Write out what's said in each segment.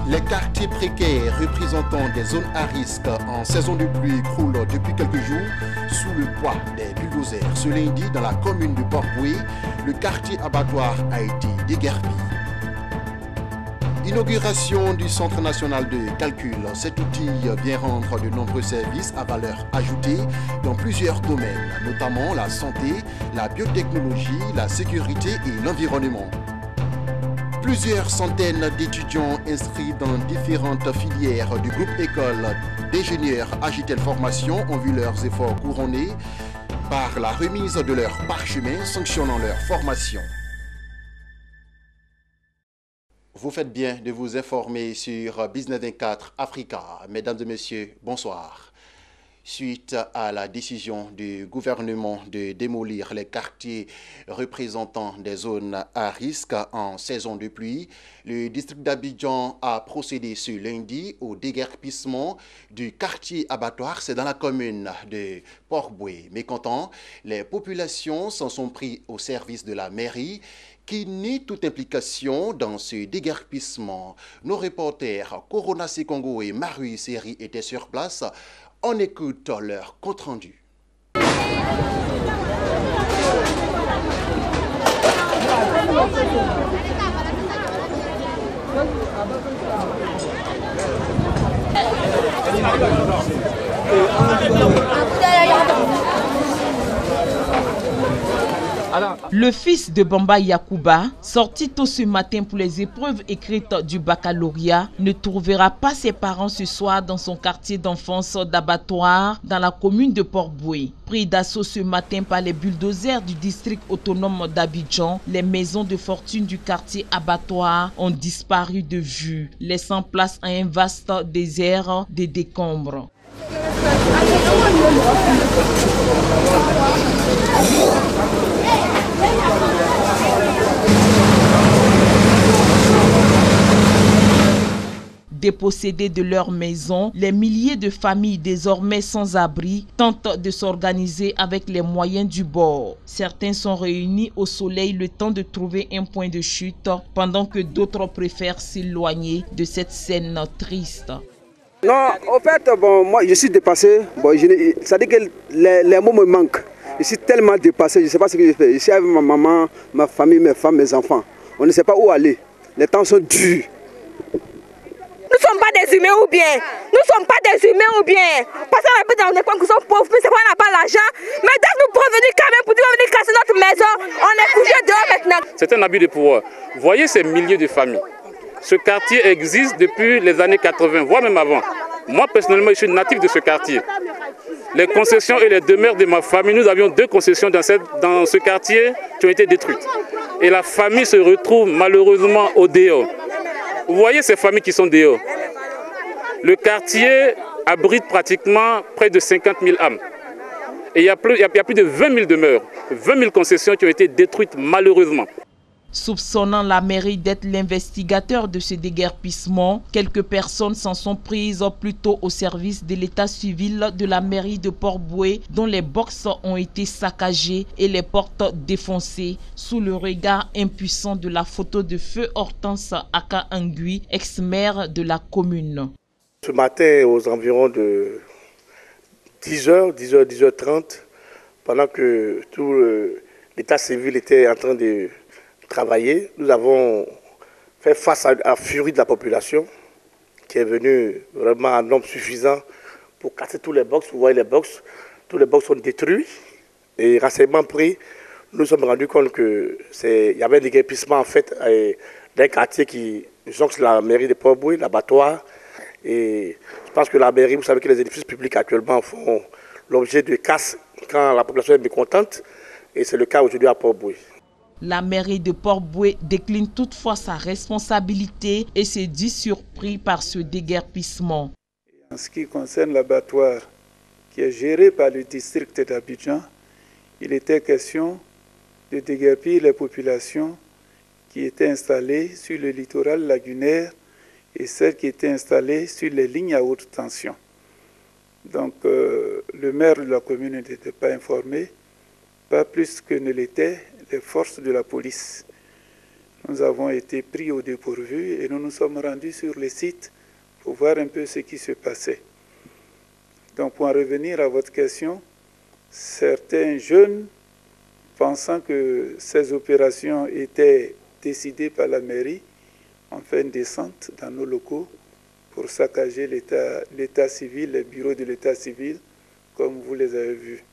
Les quartiers précaires représentant des zones à risque en saison de pluie croulent depuis quelques jours sous le poids des bulldozers. Ce lundi, dans la commune de Port-Boué, le quartier abattoir a été déguerpi. Inauguration du Centre national de calcul. Cet outil vient rendre de nombreux services à valeur ajoutée dans plusieurs domaines, notamment la santé, la biotechnologie, la sécurité et l'environnement. Plusieurs centaines d'étudiants inscrits dans différentes filières du groupe école d'ingénieurs Agitel Formation ont vu leurs efforts couronnés par la remise de leur parchemin sanctionnant leur formation. Vous faites bien de vous informer sur Business 24 Africa. Mesdames et messieurs, bonsoir. Suite à la décision du gouvernement de démolir les quartiers représentant des zones à risque en saison de pluie, le district d'Abidjan a procédé ce lundi au déguerpissement du quartier abattoir. C'est dans la commune de Port-Boué. Mécontents, les populations s'en sont pris au service de la mairie qui nie toute implication dans ce déguerpissement. Nos reporters Corona Sekongo et Marie Seri étaient sur place. On écoute leur compte-rendu. Le fils de Bamba Yakuba, sorti tôt ce matin pour les épreuves écrites du baccalauréat, ne trouvera pas ses parents ce soir dans son quartier d'enfance d'abattoir dans la commune de Port-Boué. Pris d'assaut ce matin par les bulldozers du district autonome d'Abidjan, les maisons de fortune du quartier abattoir ont disparu de vue, laissant place à un vaste désert de décombres. Dépossédés de leur maison, les milliers de familles désormais sans abri tentent de s'organiser avec les moyens du bord. Certains sont réunis au soleil le temps de trouver un point de chute, pendant que d'autres préfèrent s'éloigner de cette scène triste. Non, en fait, bon, moi je suis dépassé. Bon, ça dit que les mots me manquent. Je suis tellement dépassé, je ne sais pas ce que je fais. Je suis avec ma maman, ma famille, mes femmes, mes enfants. On ne sait pas où aller. Les temps sont durs. Nous ne sommes pas des humains ou bien. Nous ne sommes pas des humains ou bien. Parce qu'on habite dans des coins qui sont pauvres, mais c'est pas qu'on n'a pas l'argent. Mais dès que nous pouvons venir quand même pour venir casser notre maison, on est couché dehors maintenant. C'est un abus de pouvoir. Voyez ces milliers de familles. Ce quartier existe depuis les années 80, voire même avant. Moi, personnellement, je suis natif de ce quartier. Les concessions et les demeures de ma famille, nous avions 2 concessions dans ce quartier qui ont été détruites. Et la famille se retrouve malheureusement au dehors. Vous voyez ces familles qui sont dehors. Le quartier abrite pratiquement près de 50 000 âmes. Et il y a plus de 20 000 demeures, 20 000 concessions qui ont été détruites malheureusement. Soupçonnant la mairie d'être l'investigateur de ce déguerpissement, quelques personnes s'en sont prises plutôt au service de l'état civil de la mairie de Port-Boué, dont les boxes ont été saccagées et les portes défoncées sous le regard impuissant de la photo de feu Hortense Aka Angui, ex-maire de la commune. Ce matin, aux environs de 10h30, pendant que tout l'état civil était en train de travailler, nous avons fait face à la furie de la population qui est venue vraiment en nombre suffisant pour casser tous les box. Vous voyez les box, tous les box sont détruits et renseignements pris, nous nous sommes rendus compte qu'il y avait un déguerpissement en fait d'un quartier qui jonque la mairie de Port-Boué, l'abattoir. Et je pense que la mairie, vous savez que les édifices publics actuellement font l'objet de casse quand la population est mécontente et c'est le cas aujourd'hui à Port-Boué. La mairie de Port-Boué décline toutefois sa responsabilité et se dit surpris par ce déguerpissement. En ce qui concerne l'abattoir qui est géré par le district d'Abidjan, il était question de déguerpir les populations qui étaient installées sur le littoral lagunaire et celles qui étaient installées sur les lignes à haute tension. Donc le maire de la commune n'était pas informé, pas plus que ne l'étaient les forces de la police. Nous avons été pris au dépourvu et nous nous sommes rendus sur les sites pour voir un peu ce qui se passait. Donc pour en revenir à votre question, certains jeunes, pensant que ces opérations étaient décidées par la mairie, ont fait une descente dans nos locaux pour saccager l'état civil, les bureaux de l'état civil, comme vous les avez vus.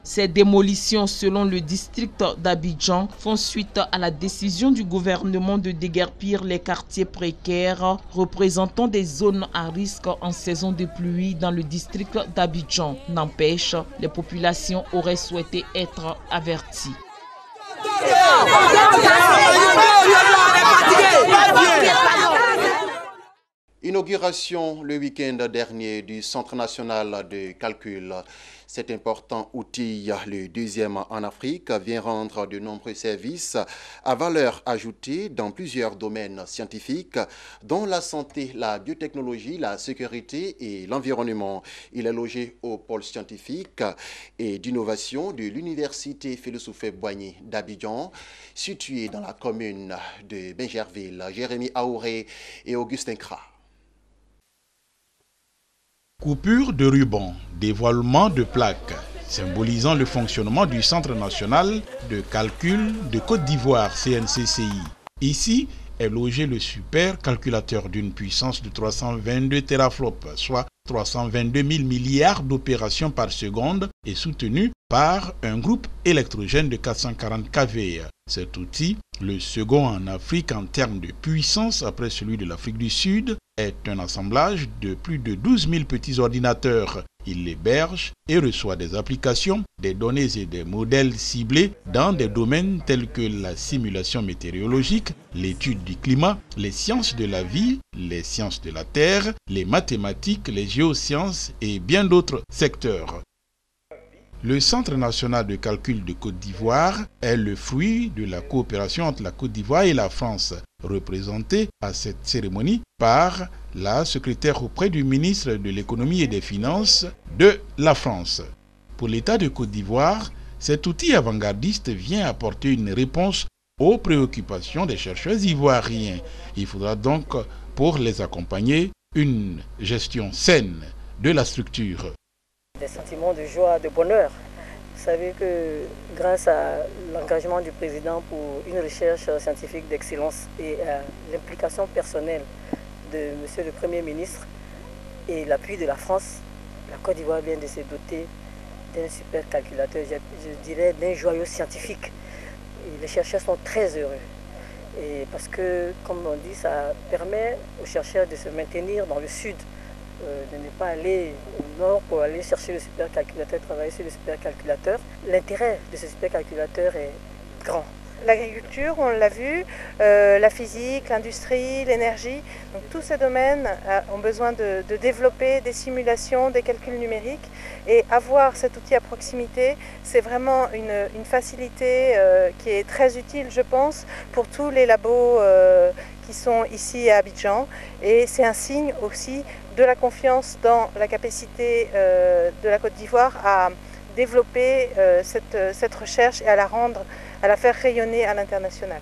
Ces démolitions, selon le district d'Abidjan, font suite à la décision du gouvernement de déguerpir les quartiers précaires représentant des zones à risque en saison de pluie dans le district d'Abidjan. N'empêche, les populations auraient souhaité être averties. Inauguration le week-end dernier du Centre national de calcul. Cet important outil, le deuxième en Afrique, vient rendre de nombreux services à valeur ajoutée dans plusieurs domaines scientifiques, dont la santé, la biotechnologie, la sécurité et l'environnement. Il est logé au pôle scientifique et d'innovation de l'Université Félix Houphouët-Boigny d'Abidjan, située dans la commune de Bingerville. Jérémy Aouré et Augustin Kra. Coupure de ruban, dévoilement de plaques, symbolisant le fonctionnement du Centre national de calcul de Côte d'Ivoire, CNCCI. Ici est logé le supercalculateur d'une puissance de 322 teraflops, soit 322 000 milliards d'opérations par seconde et soutenu par un groupe électrogène de 440 kV. Cet outil, le second en Afrique en termes de puissance après celui de l'Afrique du Sud, est un assemblage de plus de 12 000 petits ordinateurs. Il héberge et reçoit des applications, des données et des modèles ciblés dans des domaines tels que la simulation météorologique, l'étude du climat, les sciences de la vie, les sciences de la terre, les mathématiques, les géosciences et bien d'autres secteurs. Le Centre national de calcul de Côte d'Ivoire est le fruit de la coopération entre la Côte d'Ivoire et la France, représentée à cette cérémonie par la secrétaire auprès du ministre de l'économie et des finances de la France. Pour l'État de Côte d'Ivoire, cet outil avant-gardiste vient apporter une réponse aux préoccupations des chercheurs ivoiriens. Il faudra donc, pour les accompagner, une gestion saine de la structure. Des sentiments de joie, de bonheur. Vous savez que grâce à l'engagement du président pour une recherche scientifique d'excellence et à l'implication personnelle de monsieur le Premier ministre et l'appui de la France, la Côte d'Ivoire vient de se doter d'un supercalculateur, je dirais d'un joyau scientifique. Et les chercheurs sont très heureux. Et parce que, comme on dit, ça permet aux chercheurs de se maintenir dans le sud, de ne pas aller au nord pour aller chercher le supercalculateur, travailler sur le supercalculateur. L'intérêt de ce supercalculateur est grand. L'agriculture, on l'a vu, la physique, l'industrie, l'énergie, donc tous ces domaines ont besoin de développer des simulations, des calculs numériques, et avoir cet outil à proximité, c'est vraiment une facilité qui est très utile, je pense, pour tous les labos qui sont ici à Abidjan, et c'est un signe aussi de la confiance dans la capacité de la Côte d'Ivoire à développer cette recherche et à la faire rayonner à l'international.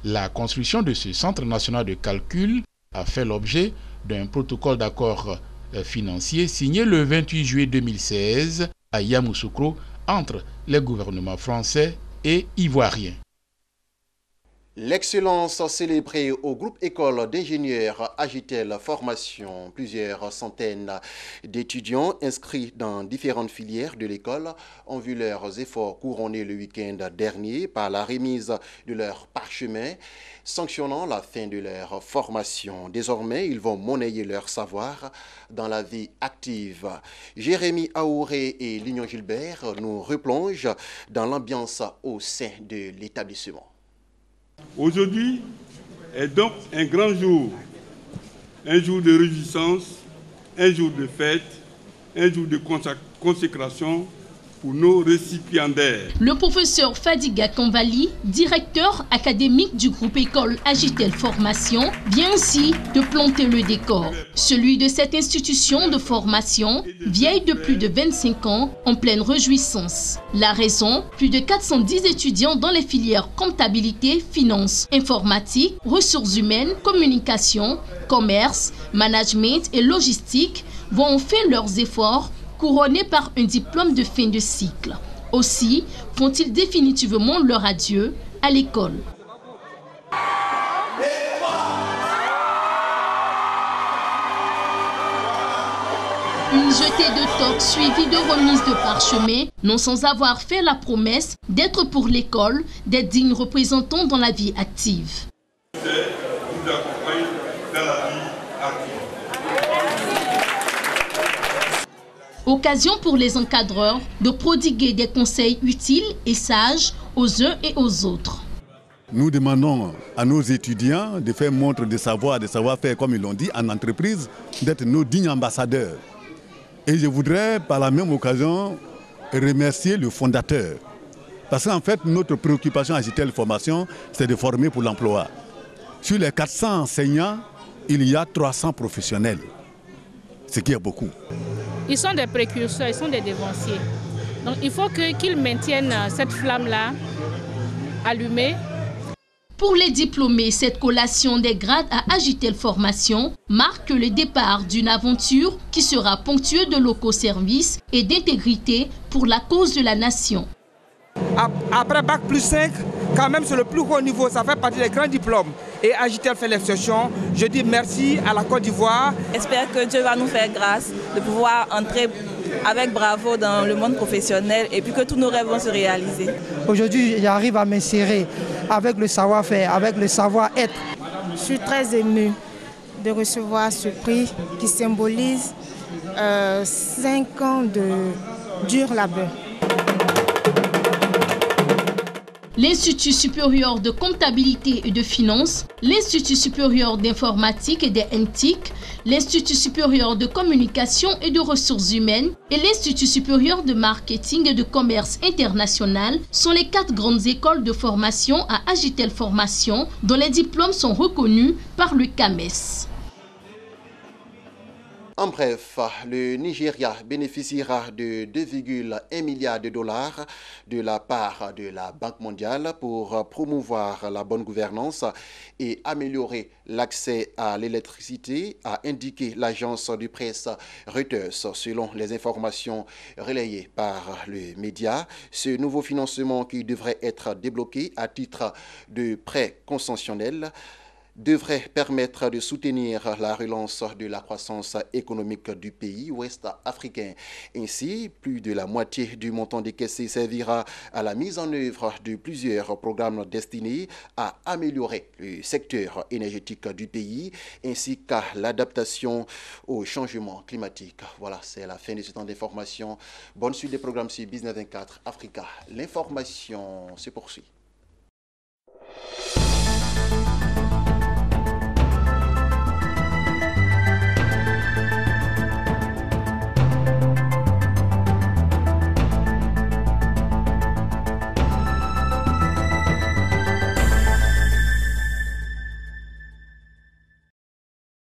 La construction de ce Centre national de calcul a fait l'objet d'un protocole d'accord financier signé le 28 juillet 2016 à Yamoussoukro entre les gouvernements français et ivoiriens. L'excellence célébrée au groupe école d'ingénieurs Agitel Formation. Plusieurs centaines d'étudiants inscrits dans différentes filières de l'école ont vu leurs efforts couronnés le week-end dernier par la remise de leur parchemin sanctionnant la fin de leur formation. Désormais, ils vont monnayer leur savoir dans la vie active. Jérémy Aouré et Lignon Gilbert nous replongent dans l'ambiance au sein de l'établissement. Aujourd'hui est donc un grand jour, un jour de réjouissance, un jour de fête, un jour de consécration pour nos récipiendaires. Le professeur Fadiga Kambali, directeur académique du groupe École Agitel Formation, vient ainsi de planter le décor. Celui de cette institution de formation, vieille de plus de 25 ans, en pleine réjouissance. La raison, plus de 410 étudiants dans les filières comptabilité, finance, informatique, ressources humaines, communication, commerce, management et logistique vont en faire leurs efforts, couronnés par un diplôme de fin de cycle. Aussi font-ils définitivement leur adieu à l'école. Une jetée de toques suivie de remises de parchemins, non sans avoir fait la promesse d'être pour l'école des dignes représentants dans la vie active. Occasion pour les encadreurs de prodiguer des conseils utiles et sages aux uns et aux autres. Nous demandons à nos étudiants de faire montre de savoir-faire, comme ils l'ont dit, en entreprise, d'être nos dignes ambassadeurs. Et je voudrais, par la même occasion, remercier le fondateur. Parce qu'en fait, notre préoccupation à Agitel Formation, c'est de former pour l'emploi. Sur les 400 enseignants, il y a 300 professionnels, ce qui est beaucoup. Ils sont des précurseurs, ils sont des dévanciers. Donc il faut qu'ils maintiennent cette flamme-là allumée. Pour les diplômés, cette collation des grades à Agitel Formation marque le départ d'une aventure qui sera ponctuée de locaux services et d'intégrité pour la cause de la nation. Après Bac plus 5, quand même c'est le plus haut niveau, ça fait partie des grands diplômes. Et Agitel fait l'exception. Je dis merci à la Côte d'Ivoire. J'espère que Dieu va nous faire grâce de pouvoir entrer avec bravo dans le monde professionnel et puis que tous nos rêves vont se réaliser. Aujourd'hui, j'arrive à m'insérer avec le savoir-faire, avec le savoir-être. Je suis très émue de recevoir ce prix qui symbolise 5 ans de dur labeur. L'Institut supérieur de comptabilité et de finance, l'Institut supérieur d'informatique et des NTIC, l'Institut supérieur de communication et de ressources humaines et l'Institut supérieur de marketing et de commerce international sont les 4 grandes écoles de formation à Agitel Formation dont les diplômes sont reconnus par le CAMES. En bref, le Nigeria bénéficiera de 2,1 milliards de dollars de la part de la Banque mondiale pour promouvoir la bonne gouvernance et améliorer l'accès à l'électricité, a indiqué l'agence de presse Reuters. Selon les informations relayées par le média, ce nouveau financement qui devrait être débloqué à titre de prêt conventionnel devrait permettre de soutenir la relance de la croissance économique du pays ouest africain. Ainsi, plus de la moitié du montant décaissé servira à la mise en œuvre de plusieurs programmes destinés à améliorer le secteur énergétique du pays ainsi qu'à l'adaptation au changement climatique. Voilà, c'est la fin de ce temps d'information. Bonne suite des programmes sur Business 24 Africa. L'information se poursuit.